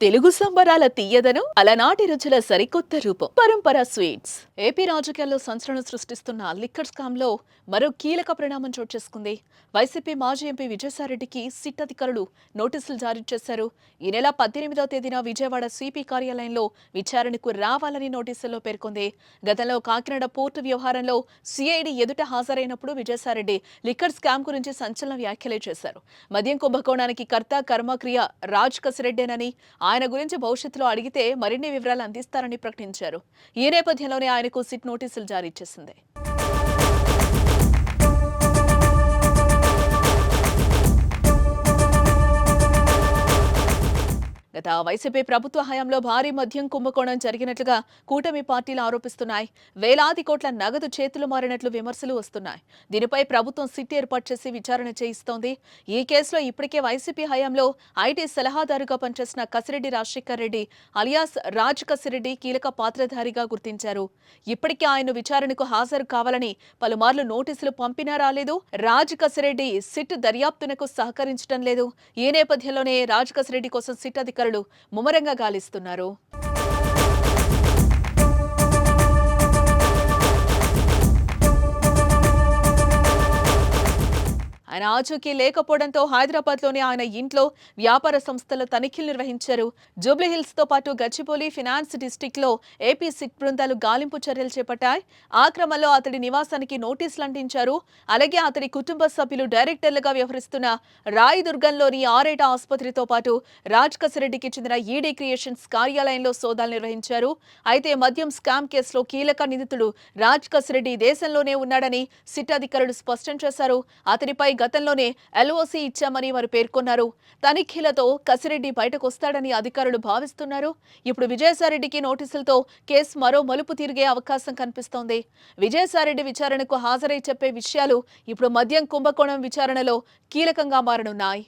తెలుగు సంబరాల తీయదనం అలనాటి రుచుల సరికొత్త రూపం పరంపర స్వీట్స్. ఏపీ రాజకీయాల్లో సంచలనం సృష్టిస్తున్న లిక్కర్ స్కామ్ లో మరో కీలక పరిణామం చోటు చేసుకుంది. వైసీపీ మాజీ ఎంపీ విజయసాయిరెడ్డికి సిట్ అధికారులు నోటీసులు జారీ చేశారు. ఈ నెల 18వ తేదీన విజయవాడ సిపి కార్యాలయంలో విచారణకు రావాలని నోటీసుల్లో పేర్కొంది. గతంలో కాకినాడ పోర్టు వ్యవహారంలో సిఐడి ఎదుట హాజరైనప్పుడు విజయసాయిరెడ్డి లిక్కర్ స్కామ్ గురించి సంచలన వ్యాఖ్యలే చేశారు. మద్యం కుంభకోణానికి కర్త కర్మక్రియ రాజ్ కసిరెడ్డేనని, ఆయన గురించి భవిష్యత్తులో అడిగితే మరిన్ని వివరాలు అందిస్తారని ప్రకటించారు. ఈ నేపథ్యంలోనే ఆయనకు సిట్ నోటీసులు జారీ చేసింది. గత వైసీపీ ప్రభుత్వ హయాంలో భారీ మద్యం కుంభకోణం జరిగినట్లుగా కూటమి పార్టీలు ఆరోపిస్తున్నాయి. వేలాది కోట్ల నగదు చేతులు మారినట్లు విమర్శలు వస్తున్నాయి. దీనిపై ప్రభుత్వం సిట్ ఏర్పాటు చేసి విచారణ చేయిస్తోంది. ఈ కేసులో ఇప్పటికే వైసీపీ హయాంలో ఐటీ సలహాదారుగా పనిచేసిన కసిరెడ్డి రాజశేఖర్ రెడ్డి అలియాస్ రాజ్ కసిరెడ్డి కీలక పాత్రధారిగా గుర్తించారు. ఇప్పటికే ఆయన విచారణకు హాజరు కావాలని పలుమార్లు నోటీసులు పంపినా రాలేదు. రాజ్ కసిరెడ్డి సిట్ దర్యాప్తునకు సహకరించడం లేదు. ఈ నేపథ్యంలోనే రాజ్ కసిరెడ్డి కోసం సిట్ అధికారులు ముమ్మరంగా గాలిస్తున్నారు. ఆయన ఆచూకీ లేకపోవడంతో హైదరాబాద్లోని ఆయన ఇంట్లో వ్యాపార సంస్థల తనిఖీలు నిర్వహించారు. జూబ్లీహిల్స్ తో పాటు గచ్చిబౌలి, ఫినాన్స్ డిస్టిక్ లో ఏపీ సిట్ బృందాలు గాలింపు చర్యలు చేపట్టాయి. ఆ క్రమంలో అతడి నివాసానికి నోటీసులు అంటించారు. అలాగే అతడి కుటుంబ సభ్యులు డైరెక్టర్లుగా వ్యవహరిస్తున్న రాయదుర్గంలోని ఆరేట ఆసుపత్రితో పాటు రాజ్ కసిరెడ్డికి చెందిన ఈడీ క్రియేషన్స్ కార్యాలయంలో సోదాలు నిర్వహించారు. అయితే మద్యం స్కామ్ కేసులో కీలక నిందితుడు రాజ్ కసిరెడ్డి దేశంలోనే ఉన్నాడని సిట్ అధికారులు స్పష్టం చేశారు. అతడిపై గతంలోనే ఎల్ఓసి ఇచ్చామని వారు పేర్కొన్నారు. తనిఖీలతో కసిరెడ్డి బయటకొస్తాడని అధికారులు భావిస్తున్నారు. ఇప్పుడు విజయసాయిరెడ్డికి నోటీసులతో కేసు మరో మలుపు తిరిగే అవకాశం కనిపిస్తోంది. విజయసాయిరెడ్డి విచారణకు హాజరై చెప్పే విషయాలు ఇప్పుడు మద్యం కుంభకోణం విచారణలో కీలకంగా మారనున్నాయి.